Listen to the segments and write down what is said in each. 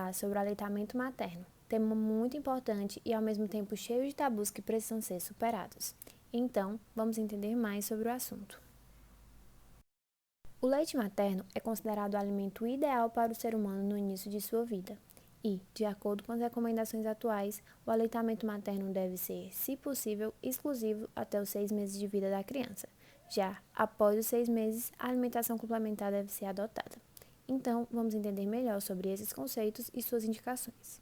falar sobre o aleitamento materno, tema muito importante e ao mesmo tempo cheio de tabus que precisam ser superados. Então, vamos entender mais sobre o assunto. O leite materno é considerado o alimento ideal para o ser humano no início de sua vida. E, de acordo com as recomendações atuais, o aleitamento materno deve ser, se possível, exclusivo até os 6 meses de vida da criança. Já após os 6 meses, a alimentação complementar deve ser adotada. Então, vamos entender melhor sobre esses conceitos e suas indicações.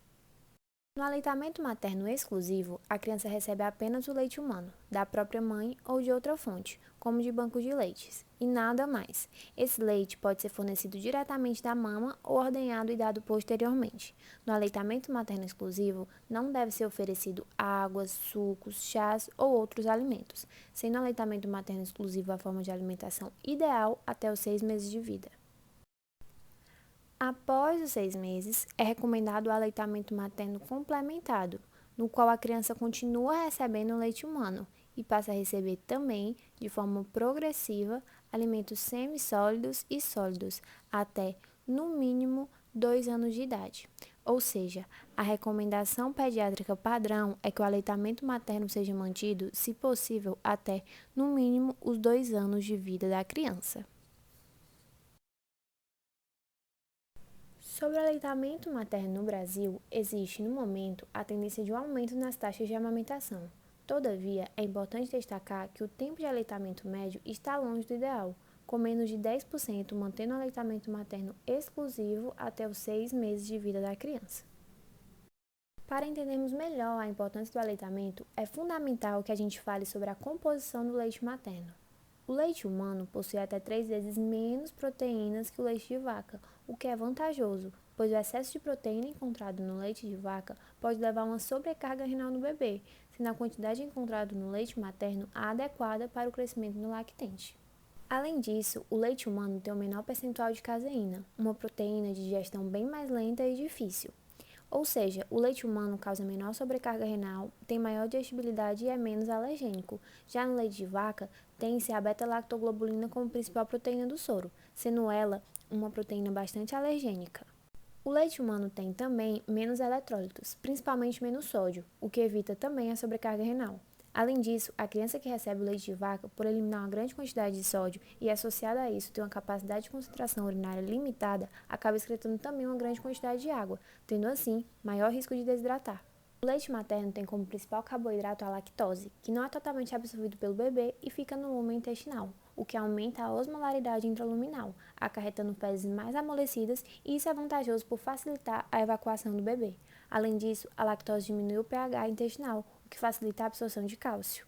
No aleitamento materno exclusivo, a criança recebe apenas o leite humano, da própria mãe ou de outra fonte, como de bancos de leites, e nada mais. Esse leite pode ser fornecido diretamente da mama ou ordenhado e dado posteriormente. No aleitamento materno exclusivo, não deve ser oferecido águas, sucos, chás ou outros alimentos, sendo o aleitamento materno exclusivo a forma de alimentação ideal até os 6 meses de vida. Após os 6 meses, é recomendado o aleitamento materno complementado, no qual a criança continua recebendo leite humano e passa a receber também, de forma progressiva, alimentos semissólidos e sólidos, até, no mínimo, 2 anos de idade. Ou seja, a recomendação pediátrica padrão é que o aleitamento materno seja mantido, se possível, até, no mínimo, os 2 anos de vida da criança. Sobre o aleitamento materno no Brasil, existe, no momento, a tendência de um aumento nas taxas de amamentação. Todavia, é importante destacar que o tempo de aleitamento médio está longe do ideal, com menos de 10% mantendo o aleitamento materno exclusivo até os 6 meses de vida da criança. Para entendermos melhor a importância do aleitamento, é fundamental que a gente fale sobre a composição do leite materno. O leite humano possui até 3 vezes menos proteínas que o leite de vaca, o que é vantajoso, pois o excesso de proteína encontrado no leite de vaca pode levar a uma sobrecarga renal no bebê, sendo a quantidade encontrada no leite materno a adequada para o crescimento do lactente. Além disso, o leite humano tem um menor percentual de caseína, uma proteína de digestão bem mais lenta e difícil. Ou seja, o leite humano causa menor sobrecarga renal, tem maior digestibilidade e é menos alergênico. Já no leite de vaca, tem-se a beta-lactoglobulina como principal proteína do soro, sendo ela uma proteína bastante alergênica. O leite humano tem também menos eletrólitos, principalmente menos sódio, o que evita também a sobrecarga renal. Além disso, a criança que recebe o leite de vaca, por eliminar uma grande quantidade de sódio e associada a isso ter uma capacidade de concentração urinária limitada, acaba excretando também uma grande quantidade de água, tendo assim maior risco de desidratar. O leite materno tem como principal carboidrato a lactose, que não é totalmente absorvido pelo bebê e fica no lumen intestinal, o que aumenta a osmolaridade intraluminal, acarretando fezes mais amolecidas, e isso é vantajoso por facilitar a evacuação do bebê. Além disso, a lactose diminui o pH intestinal, o que facilita a absorção de cálcio.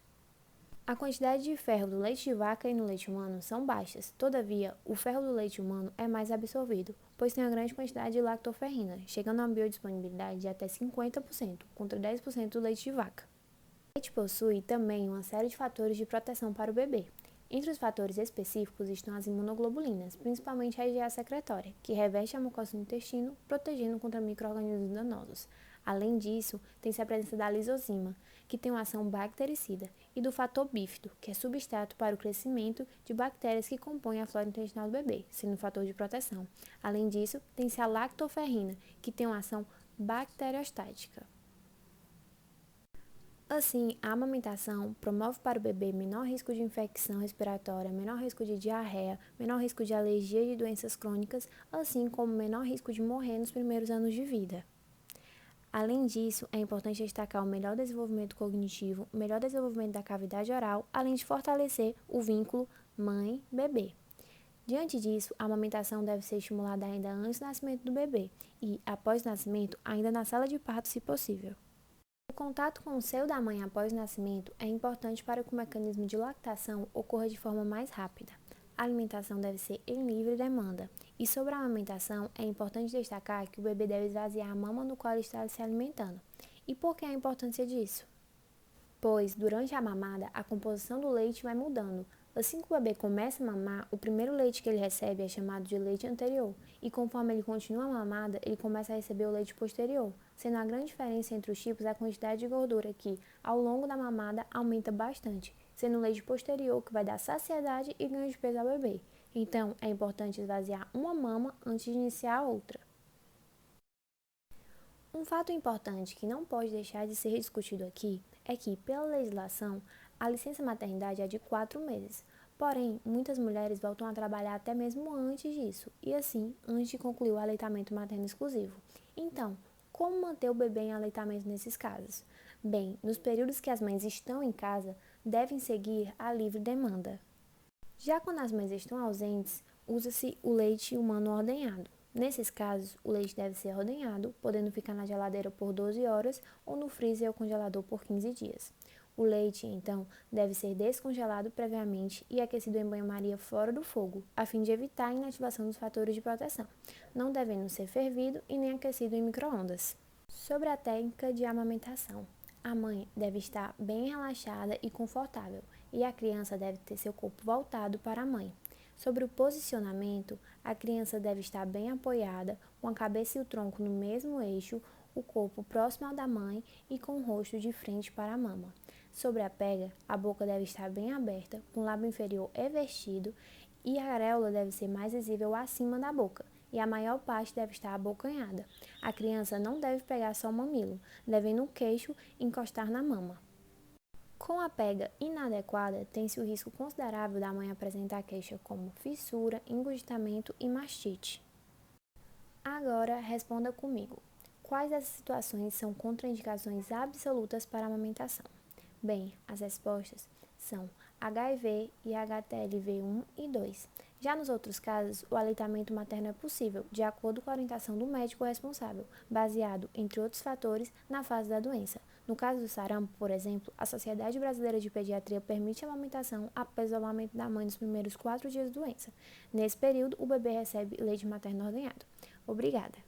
A quantidade de ferro do leite de vaca e no leite humano são baixas, todavia, o ferro do leite humano é mais absorvido, pois tem uma grande quantidade de lactoferrina, chegando a uma biodisponibilidade de até 50%, contra 10% do leite de vaca. O leite possui também uma série de fatores de proteção para o bebê. Entre os fatores específicos estão as imunoglobulinas, principalmente a IgA secretória, que reveste a mucosa do intestino, protegendo contra micro-organismos danosos. Além disso, tem-se a presença da lisozima, que tem uma ação bactericida, e do fator bífido, que é substrato para o crescimento de bactérias que compõem a flora intestinal do bebê, sendo um fator de proteção. Além disso, tem-se a lactoferrina, que tem uma ação bacteriostática. Assim, a amamentação promove para o bebê menor risco de infecção respiratória, menor risco de diarreia, menor risco de alergia e de doenças crônicas, assim como menor risco de morrer nos primeiros anos de vida. Além disso, é importante destacar o melhor desenvolvimento cognitivo, o melhor desenvolvimento da cavidade oral, além de fortalecer o vínculo mãe-bebê. Diante disso, a amamentação deve ser estimulada ainda antes do nascimento do bebê e, após o nascimento, ainda na sala de parto, se possível. O contato com o seio da mãe após o nascimento é importante para que o mecanismo de lactação ocorra de forma mais rápida. A alimentação deve ser em livre demanda. E sobre a amamentação, é importante destacar que o bebê deve esvaziar a mama no qual ele está se alimentando. E por que a importância disso? Pois, durante a mamada, a composição do leite vai mudando. Assim que o bebê começa a mamar, o primeiro leite que ele recebe é chamado de leite anterior, e conforme ele continua a mamada, ele começa a receber o leite posterior, sendo a grande diferença entre os tipos a quantidade de gordura que, ao longo da mamada, aumenta bastante, sendo o leite posterior que vai dar saciedade e ganho de peso ao bebê. Então, é importante esvaziar uma mama antes de iniciar a outra. Um fato importante que não pode deixar de ser discutido aqui é que, pela legislação, a licença maternidade é de 4 meses. Porém, muitas mulheres voltam a trabalhar até mesmo antes disso, e assim, antes de concluir o aleitamento materno exclusivo. Então, como manter o bebê em aleitamento nesses casos? Bem, nos períodos que as mães estão em casa, devem seguir a livre demanda. Já quando as mães estão ausentes, usa-se o leite humano ordenhado. Nesses casos, o leite deve ser ordenhado, podendo ficar na geladeira por 12 horas ou no freezer ou congelador por 15 dias. O leite, então, deve ser descongelado previamente e aquecido em banho-maria fora do fogo, a fim de evitar a inativação dos fatores de proteção, não devendo ser fervido e nem aquecido em micro-ondas. Sobre a técnica de amamentação. A mãe deve estar bem relaxada e confortável, e a criança deve ter seu corpo voltado para a mãe. Sobre o posicionamento, a criança deve estar bem apoiada, com a cabeça e o tronco no mesmo eixo, o corpo próximo ao da mãe e com o rosto de frente para a mama. Sobre a pega, a boca deve estar bem aberta, com o lábio inferior evertido e a areola deve ser mais visível acima da boca, e a maior parte deve estar abocanhada. A criança não deve pegar só o mamilo, devendo o queixo encostar na mama. Com a pega inadequada, tem-se o risco considerável da mãe apresentar queixa como fissura, engurgitamento e mastite. Agora, responda comigo. Quais dessas situações são contraindicações absolutas para a amamentação? Bem, as respostas são HIV e HTLV1 e 2. Já nos outros casos, o aleitamento materno é possível, de acordo com a orientação do médico responsável, baseado, entre outros fatores, na fase da doença. No caso do sarampo, por exemplo, a Sociedade Brasileira de Pediatria permite a amamentação após o isolamento da mãe nos primeiros 4 dias de doença. Nesse período, o bebê recebe leite materno ordenhado. Obrigada!